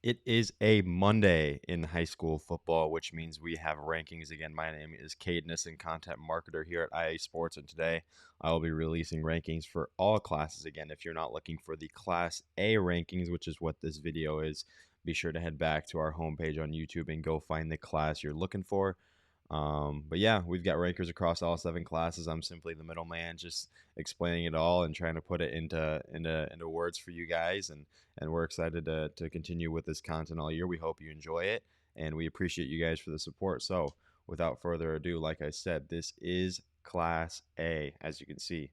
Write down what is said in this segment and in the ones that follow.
It is a Monday in high school football, which means we have rankings again. My name is Cade Nissen, content marketer here at IA Sports, and today I will be releasing rankings for all classes again. If you're not looking for the Class A rankings, which is what this video is, be sure to head back to our homepage on YouTube and go find the class you're looking for. But yeah, we've got rankers across all 7 classes. I'm simply the middleman, just explaining it all and trying to put it into words for you guys. And we're excited to continue with this content all year. We hope you enjoy it, and we appreciate you guys for the support. So without further ado, like I said, this is Class A, as you can see.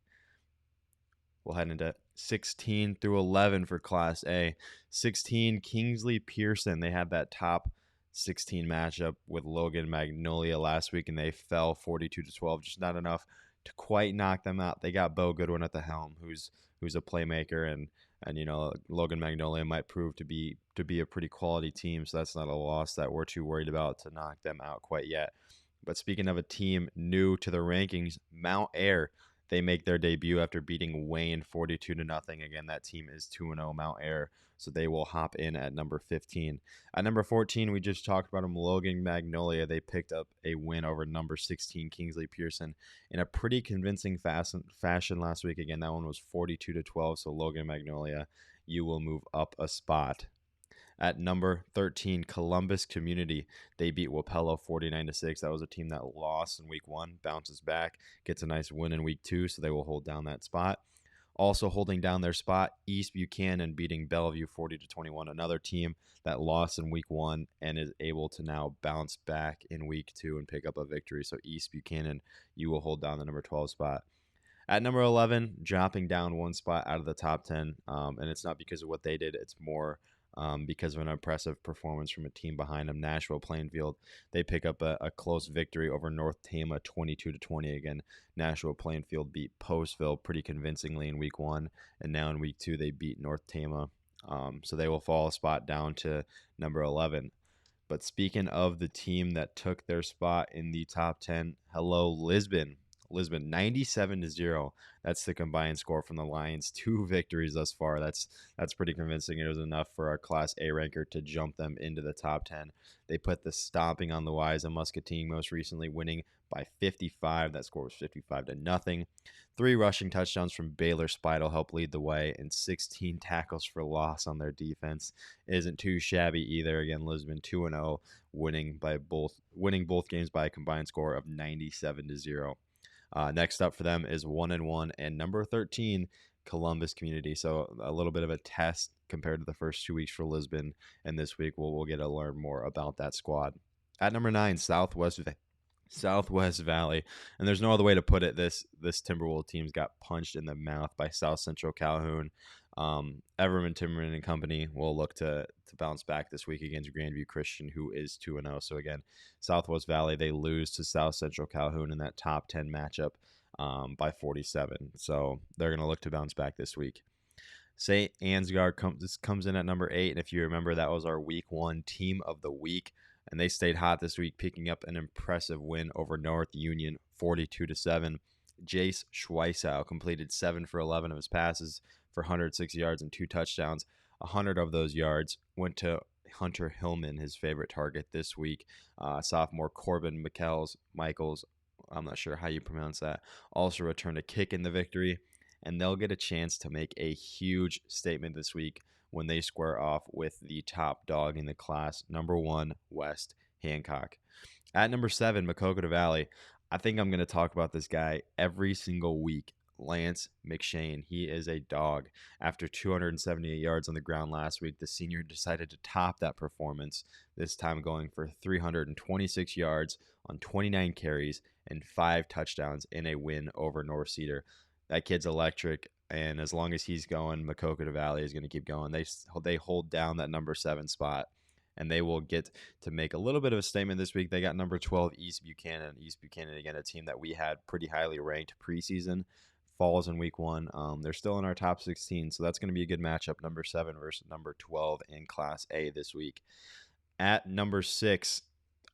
We'll head into 16 through 11 for Class A. 16, Kingsley Pearson. They had that top 16 matchup with Logan Magnolia last week, and they fell 42-12. Just not enough to quite knock them out. They got Bo Goodwin at the helm, who's a playmaker, and you know, Logan Magnolia might prove to be a pretty quality team. So that's not a loss that we're too worried about to knock them out quite yet. But speaking of a team new to the rankings, Mount Air. They make their debut after beating Wayne 42-0. Again, that team is 2-0 Mount Air, so they will hop in at number 15. At number 14, we just talked about them, Logan Magnolia. They picked up a win over number 16 Kingsley Pearson in a pretty convincing fashion last week. Again, that one was 42-12, so Logan Magnolia, you will move up a spot. At number 13, Columbus Community. They beat Wapello 49-6. That was a team that lost in week 1, bounces back, gets a nice win in week 2, so they will hold down that spot. Also holding down their spot, East Buchanan beating Bellevue 40-21, another team that lost in week 1 and is able to now bounce back in week 2 and pick up a victory. So East Buchanan, you will hold down the number 12 spot. At number 11, dropping down one spot out of the top 10, and it's not because of what they did, it's more because of an impressive performance from a team behind them, Nashville Plainfield. They pick up a close victory over North Tama 22-20. Again, Nashville Plainfield beat Postville pretty convincingly in week 1, and now in week 2 they beat North Tama. So they will fall a spot down to number 11. But speaking of the team that took their spot in the top 10, hello, Lisbon. Lisbon 97-0. That's the combined score from the Lions. 2 victories thus far. That's pretty convincing. It was enough for our Class A ranker to jump them into the top 10. They put the stomping on the Wise and Muscatine, most recently winning by 55. That score was 55-0. 3 rushing touchdowns from Baylor Spidel helped lead the way, and 16 tackles for loss on their defense. Isn't too shabby either. Again, Lisbon 2-0, winning both games by a combined score of 97-0. Next up for them is 1-1 and number 13, Columbus Community. So a little bit of a test compared to the first 2 weeks for Lisbon, and this week we'll get to learn more about that squad. At number 9, Southwest Valley, and there's no other way to put it. This Timberwolves team's got punched in the mouth by South Central Calhoun. Everman Timmerman and company will look to bounce back this week against Grandview Christian, who is 2-0. So again, Southwest Valley, they lose to South Central Calhoun in that top 10 matchup by 47. So they're going to look to bounce back this week. St. Ansgar comes in at number 8, and if you remember, that was our week 1 team of the week, and they stayed hot this week, picking up an impressive win over North Union 42-7. Jace Schweisau completed 7 for 11 of his passes for 106 yards and 2 touchdowns. 100 of those yards went to Hunter Hillman, his favorite target this week. Sophomore Corbin Michaels, I'm not sure how you pronounce that, also returned a kick in the victory, and they'll get a chance to make a huge statement this week when they square off with the top dog in the class, number 1, West Hancock. At number 7, Maquoketa Valley. I think I'm going to talk about this guy every single week. Lance McShane. He is a dog. After 278 yards on the ground last week, the senior decided to top that performance, this time going for 326 yards on 29 carries and 5 touchdowns in a win over North Cedar. That kid's electric, and as long as he's going, Maquoketa Valley is going to keep going. They hold down that number 7 spot, and they will get to make a little bit of a statement this week. They got number 12, East Buchanan. East Buchanan, again, a team that we had pretty highly ranked preseason, falls in week 1. They're still in our top 16, so that's going to be a good matchup, number 7 versus number 12 in Class A this week. At number 6,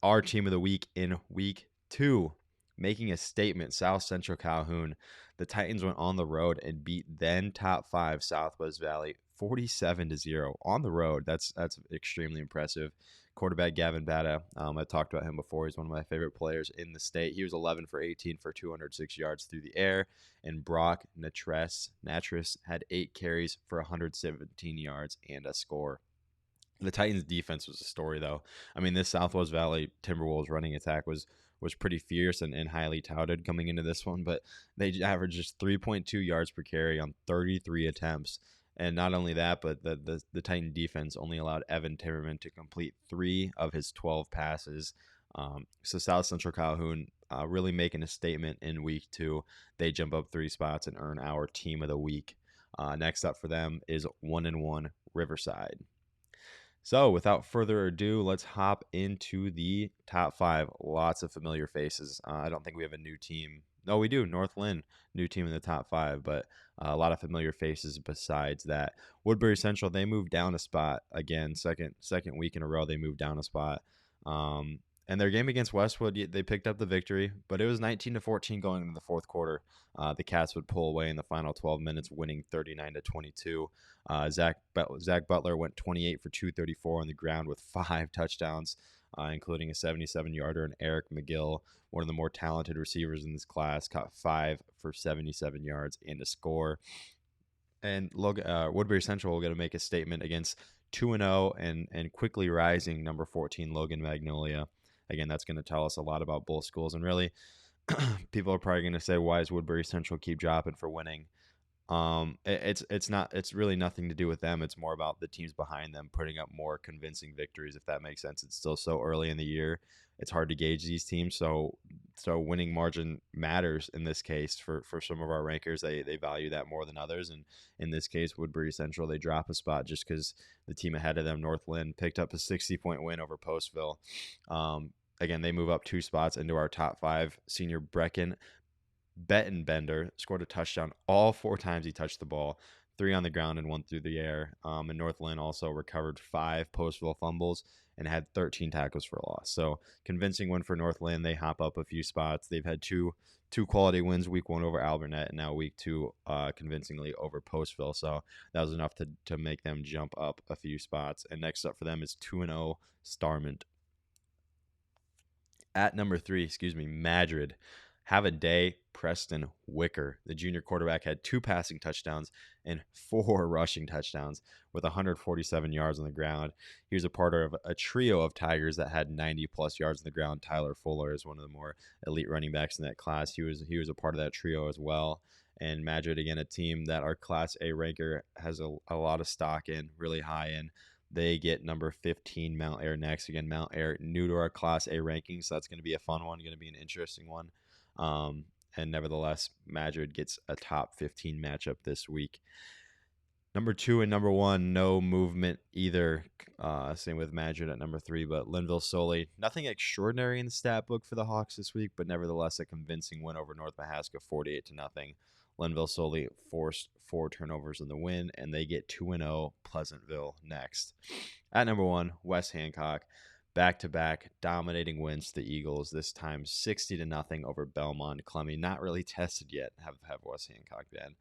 our team of the week in week 2, making a statement, South Central Calhoun. The Titans went on the road and beat then top 5 Southwest Valley 47-0 on the road. That's extremely impressive. Quarterback Gavin Bada, I talked about him before. He's one of my favorite players in the state. He was 11 for 18 for 206 yards through the air. And Brock Natras had 8 carries for 117 yards and a score. The Titans' defense was a story, though. I mean, this Southwest Valley Timberwolves running attack was pretty fierce and highly touted coming into this one, but they averaged just 3.2 yards per carry on 33 attempts. And not only that, but the Titan defense only allowed Evan Timmerman to complete 3 of his 12 passes. So South Central Calhoun really making a statement in week 2. They jump up 3 spots and earn our team of the week. Next up for them is 1-1 Riverside. So without further ado, let's hop into the top 5. Lots of familiar faces. I don't think we have a new team. No, we do. Northland, new team in the top 5, but a lot of familiar faces besides that. Woodbury Central, they moved down a spot again. Second week in a row, they moved down a spot. And their game against Westwood, they picked up the victory, but it was 19-14 going into the fourth quarter. The Cats would pull away in the final 12 minutes, winning 39-22. Zach Butler went 28 for 234 on the ground with 5 touchdowns, including a 77-yarder. And Eric McGill, one of the more talented receivers in this class, caught 5 for 77 yards and a score. And Woodbury Central will get to make a statement against 2-0 and quickly rising number 14 Logan Magnolia. Again, that's going to tell us a lot about both schools. And really, people are probably going to say, why does Woodbury Central keep dropping for winning? It's really nothing to do with them. It's more about the teams behind them putting up more convincing victories, if that makes sense. It's still so early in the year. It's hard to gauge these teams. So winning margin matters in this case for some of our rankers. They value that more than others. And in this case, Woodbury Central, they drop a spot just because the team ahead of them, Northland, picked up a 60-point win over Postville. Again, they move up 2 spots into our top 5. Senior Brecken Bettenbender scored a touchdown all 4 times he touched the ball, 3 on the ground and 1 through the air. And Northland also recovered 5 Postville fumbles and had 13 tackles for loss. So convincing win for Northland. They hop up a few spots. They've had two quality wins, week 1 over Albernet and now week 2 convincingly over Postville. So that was enough to make them jump up a few spots. And next up for them is 2-0 Starmont. At number 3, Madrid. Have a day, Preston Wicker. The junior quarterback had 2 passing touchdowns and 4 rushing touchdowns with 147 yards on the ground. He was a part of a trio of Tigers that had 90-plus yards on the ground. Tyler Fuller is one of the more elite running backs in that class. He was a part of that trio as well. And Madrid, again, a team that our Class A ranker has a lot of stock in, really high in. They get number 15, Mount Air, next. Again, Mount Air, new to our Class A rankings, so that's going to be a fun one, going to be an interesting one. And nevertheless, Madrid gets a top 15 matchup this week. Number 2 and number 1, no movement either. Same with Madrid at number 3, but Linville Sully, nothing extraordinary in the stat book for the Hawks this week, but nevertheless a convincing win over North Mahaska, 48-0. Linville Sully forced 4 turnovers in the win, and they get 2-0 Pleasantville next. At number 1, West Hancock. Back-to-back dominating wins to the Eagles, this time 60-0 over Belmont. Clemmy not really tested yet, have West Hancock been.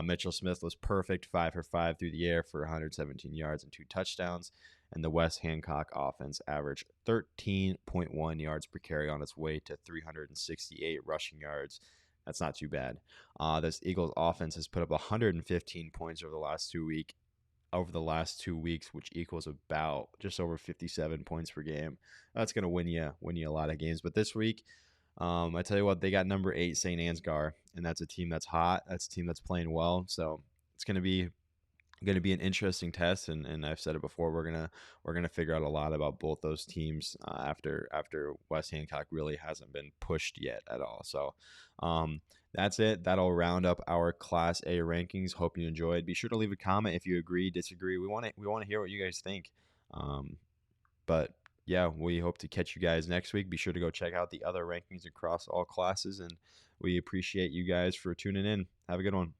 Mitchell Smith was perfect, 5 for 5 through the air for 117 yards and 2 touchdowns. And the West Hancock offense averaged 13.1 yards per carry on its way to 368 rushing yards. That's not too bad. This Eagles offense has put up 115 points over the last 2 weeks, which equals about just over 57 points per game. That's going to win you a lot of games. But this week, I tell you what, they got number 8 St. Ansgar, and that's a team that's hot. That's a team that's playing well. So it's going to be an interesting test, and I've said it before. We're gonna figure out a lot about both those teams after West Hancock really hasn't been pushed yet at all. So that's it. That'll round up our Class A rankings. Hope you enjoyed. Be sure to leave a comment if you agree, disagree. We want to hear what you guys think. But yeah, we hope to catch you guys next week. Be sure to go check out the other rankings across all classes, and we appreciate you guys for tuning in. Have a good one.